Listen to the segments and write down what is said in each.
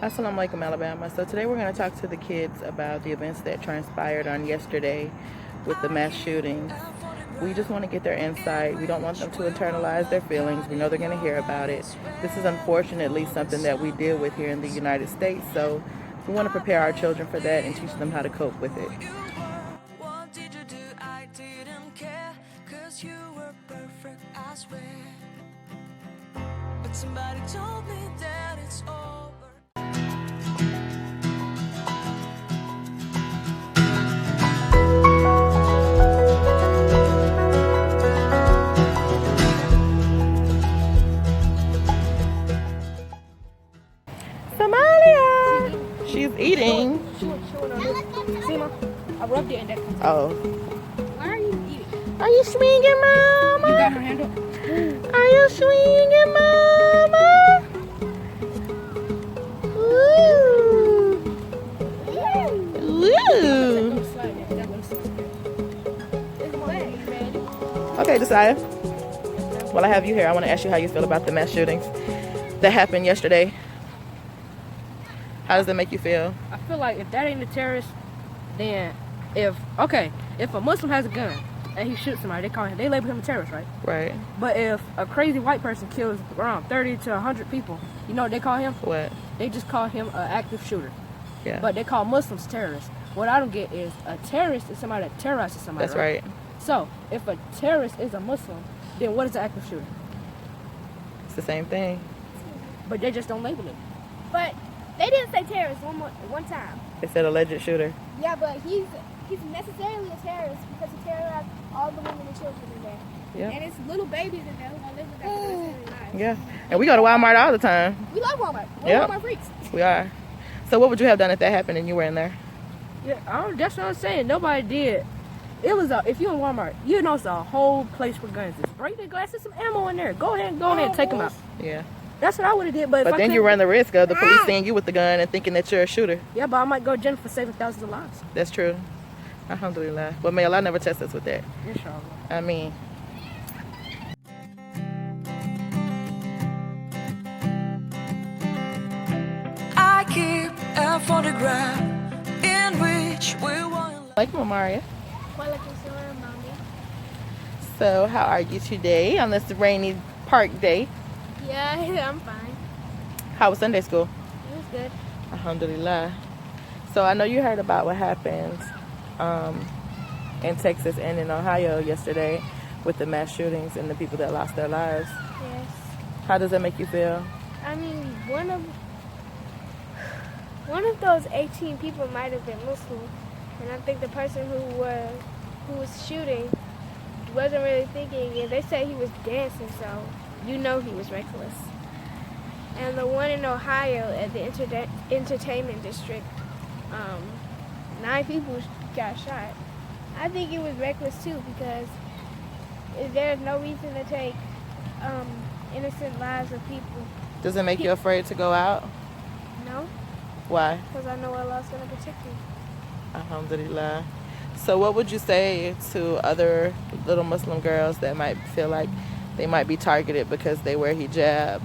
Assalamu Alaikum, Alabama. So today we're going to talk to the kids about the events that transpired on yesterday with the mass shootings. We just want to get their insight. We don't want them to internalize their feelings. We know they're going to hear about it. This is unfortunately something that we deal with here in the United States, so we want to prepare our children for that and teach them how to cope with it. Somebody told me that it's over. Somalia! She's eating. I rubbed it and that comes out. Oh. Why are you eating? Are you swinging, Mama? You got her hand up? Are you swinging, Mama? Ooh. Ooh. Okay, Josiah. While I have you here, I want to ask you how you feel about the mass shootings that happened yesterday. How does that make you feel? I feel like if that ain't a terrorist, then if a Muslim has a gun and he shoots somebody, they label him a terrorist, right? Right. But if a crazy white person kills around 30 to 100 people, you know what they call him? What? They just call him an active shooter. Yeah. But they call Muslims terrorists. What I don't get is a terrorist is somebody that terrorizes somebody. That's right. So if a terrorist is a Muslim, then what is an active shooter? It's the same thing. But they just don't label it. But they didn't say terrorist one time. They said alleged shooter. Yeah, but he's necessarily a terrorist because he terrorized all the women and children in there. Yeah. And it's little babies in there who gonna live with that for the rest of their lives. Yeah. And we go to Walmart all the time. We love Walmart. We're Yep. Walmart freaks. We are. So what would you have done if that happened and you were in there? Yeah, that's what I'm saying. Nobody did. It was if you're in Walmart, you know it's a whole place with guns. Just break the glass, there's some ammo in there. Go ahead and take them out. Yeah. That's what I would have did. But But then you run the risk of the police seeing you with the gun and thinking that you're a shooter. Yeah, but I might go to jail for saving thousands of lives. That's true. Alhamdulillah. But may Allah never test us with that. Inshallah. I mean. I keep a photograph in which we were. Like Maria. Walaikum salam, Mommy. So how are you today on this rainy park day? Yeah, I'm fine. How was Sunday school? It was good. Alhamdulillah. So I know you heard about what happened in Texas and in Ohio yesterday with the mass shootings and the people that lost their lives. Yes. How does that make you feel? I mean, one of those 18 people might have been Muslim, and I think the person who was shooting wasn't really thinking, and they said he was dancing, so you know he was reckless. And the one in Ohio at the entertainment district, 9 people got shot. I think it was reckless too, because there's no reason to take innocent lives of people. Does it make you afraid to go out? No, Why? because I know Allah's going to protect me. Alhamdulillah. So what would you say to other little Muslim girls that might feel like they might be targeted because they wear hijab?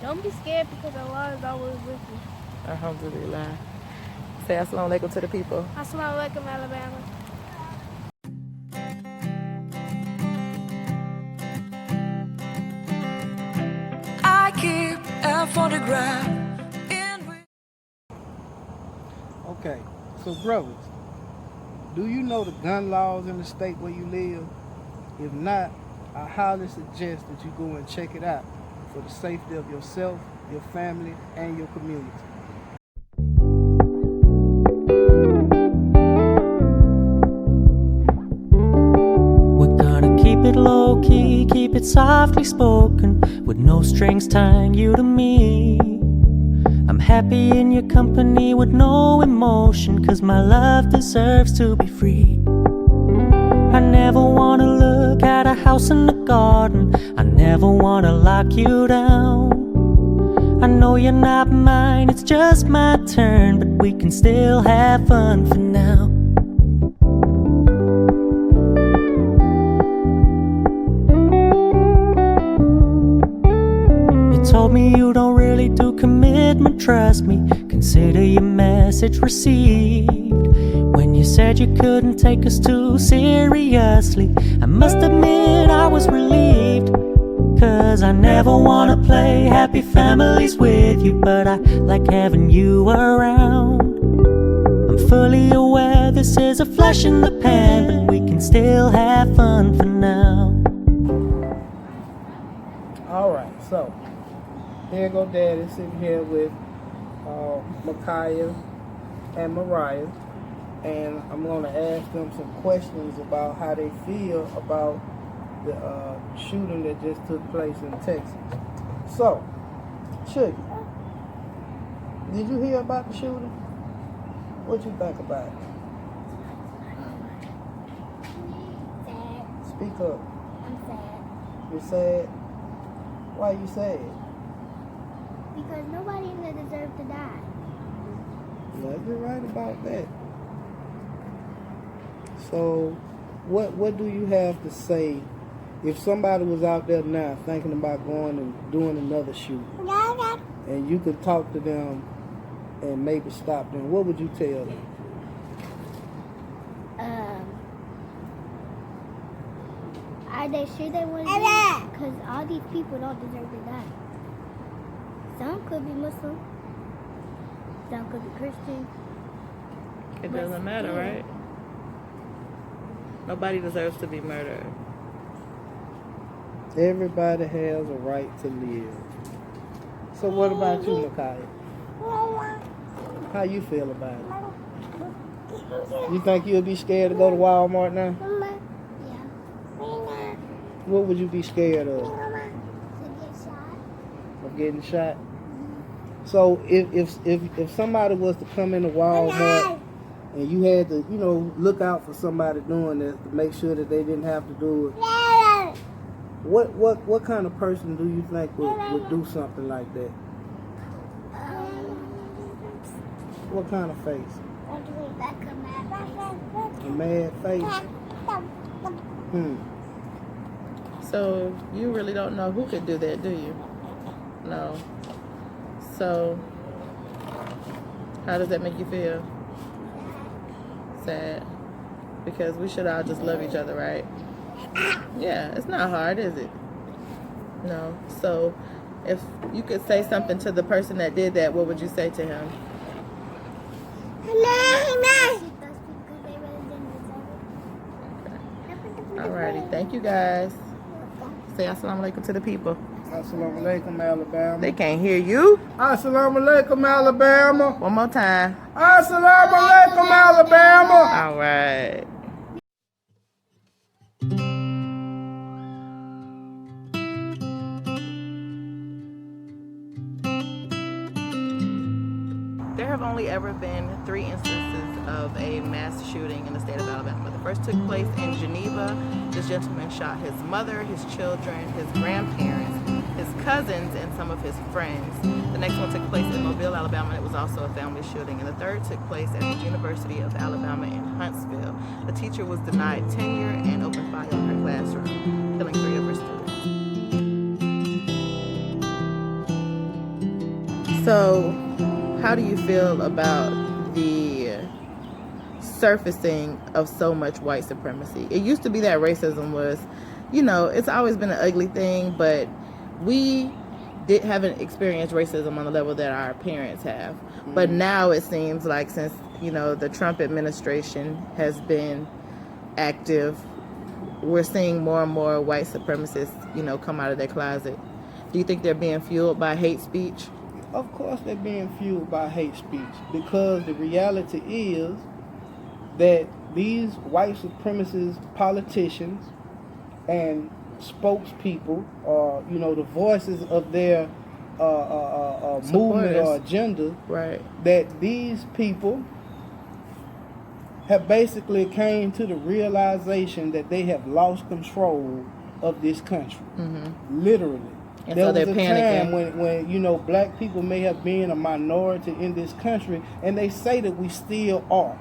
Don't be scared, because Allah is always with you. Alhamdulillah. Say assalamu alaikum to the people. Assalamu alaikum, Alabama. I keep a photograph in which. Okay, so brothers, do you know the gun laws in the state where you live? If not, I highly suggest that you go and check it out for the safety of yourself, your family, and your community. We're gonna keep it low-key, keep it softly spoken, with no strings tying you to me. I'm happy in your company with no emotion, 'cause my love deserves to be free. I never wanna look at a house in the garden, I never wanna lock you down. I know you're not mine, it's just my turn, but we can still have fun for now. You told me you don't really do commitment trust me, consider your message received. When you said you couldn't take us too seriously, I must admit I was relieved. 'Cause I never wanna play happy families with you, but I like having you around. I'm fully aware this is a flash in the pan, but we can still have fun for now. Alright, so here go Daddy sitting here with Micaiah and Mariah, and I'm going to ask them some questions about how they feel about the shooting that just took place in Texas. So, Sugar, did you hear about the shooting? What you think about it? Sad. Speak up. I'm sad. You're sad? Why you sad? Because nobody in there deserves to die. Yeah, you're right about that. So, what do you have to say if somebody was out there now thinking about going and doing another shoot, and you could talk to them and maybe stop them? What would you tell them? Are they sure they want to do it? Because all these people don't deserve to die. Some could be Muslim. Some could be Christian. It doesn't matter, right? Nobody deserves to be murdered. Everybody has a right to live. So what about you, Micaiah? How you feel about it? You think you'll be scared to go to Walmart now? Yeah. What would you be scared of? To get shot. Of getting shot? So if somebody was to come into Walmart and you had to, look out for somebody doing this to make sure that they didn't have to do it, what kind of person do you think would do something like that? What kind of face? A mad face? So you really don't know who could do that, do you? No. So how does that make you feel? Sad. Because we should all just love each other, right? Yeah, it's not hard, is it? No. So if you could say something to the person that did that, what would you say to him? Alrighty, thank you guys. Say Assalamu Alaikum to the people. Assalamu Alaikum, Alabama. They can't hear you. Assalamu Alaikum, Alabama. One more time. Assalamu Alaikum, Alabama. All right. There have only ever been 3 instances of a mass shooting in the state of Alabama. The first took place in Geneva. This gentleman shot his mother, his children, his grandparents, his cousins, and some of his friends. The next one took place in Mobile, Alabama, and it was also a family shooting. And the third took place at the University of Alabama in Huntsville. A teacher was denied tenure and opened fire on her classroom, killing 3 of her students. So, how do you feel about the surfacing of so much white supremacy? It used to be that racism was, it's always been an ugly thing, but we haven't experienced racism on the level that our parents have. Mm-hmm. But now it seems like since, the Trump administration has been active, we're seeing more and more white supremacists, come out of their closet. Do you think they're being fueled by hate speech? Of course they're being fueled by hate speech, because the reality is that these white supremacist politicians and spokespeople, or the voices of their movement or agenda, right? That these people have basically came to the realization that they have lost control of this country, literally. And there so was they're a panicking. time when black people may have been a minority in this country, and they say that we still are.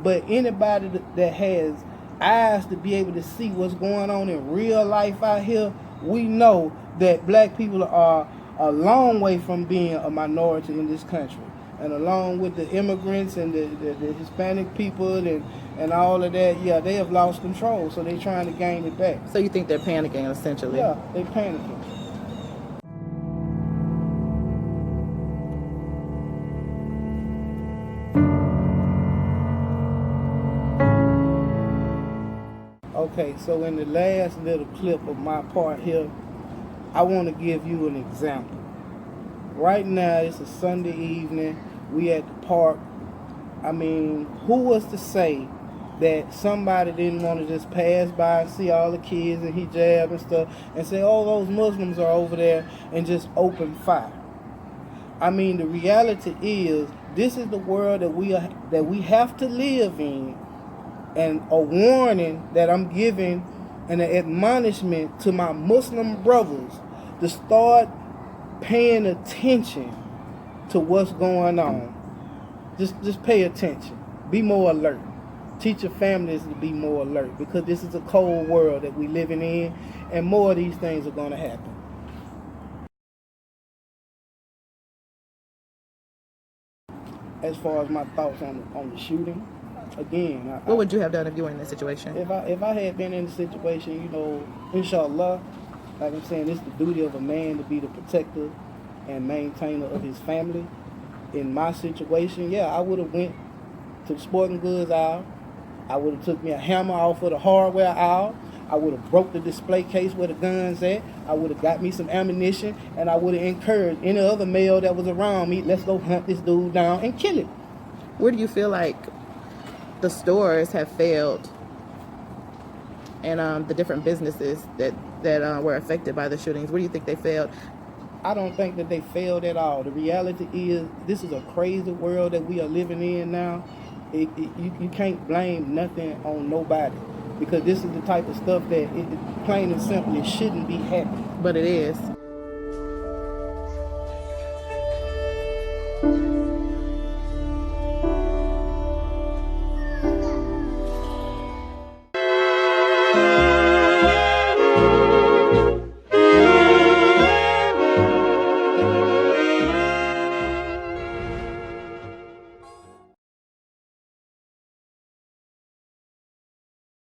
But anybody that has eyes to be able to see what's going on in real life out here, we know that black people are a long way from being a minority in this country. And along with the immigrants and the Hispanic people and all of that, yeah, they have lost control, so they're trying to gain it back. So you think they're panicking, essentially? Yeah, they're panicking. Okay, so in the last little clip of my part here, I want to give you an example. Right now, it's a Sunday evening. We at the park. I mean, who was to say that somebody didn't want to just pass by and see all the kids and hijab and stuff and say, oh, those Muslims are over there, and just open fire? I mean, the reality is, this is the world that we have to live in, and a warning that I'm giving, and an admonishment to my Muslim brothers to start paying attention to what's going on. Just pay attention. Be more alert. Teach your families to be more alert, because this is a cold world that we're living in, and more of these things are going to happen. As far as my thoughts on the shooting, again, What would you have done if you were in this situation? If I had been in the situation, inshallah, like I'm saying, it's the duty of a man to be the protector and maintainer of his family. In my situation, yeah, I would have went to the sporting goods aisle. I would have took me a hammer off of the hardware aisle. I would have broke the display case where the gun's at. I would have got me some ammunition, and I would have encouraged any other male that was around me, let's go hunt this dude down and kill him. Where do you feel like the stores have failed, and the different businesses that were affected by the shootings? Where do you think they failed? I don't think that they failed at all. The reality is, this is a crazy world that we are living in now. You can't blame nothing on nobody, because this is the type of stuff that, plain and simply, shouldn't be happening. But it is.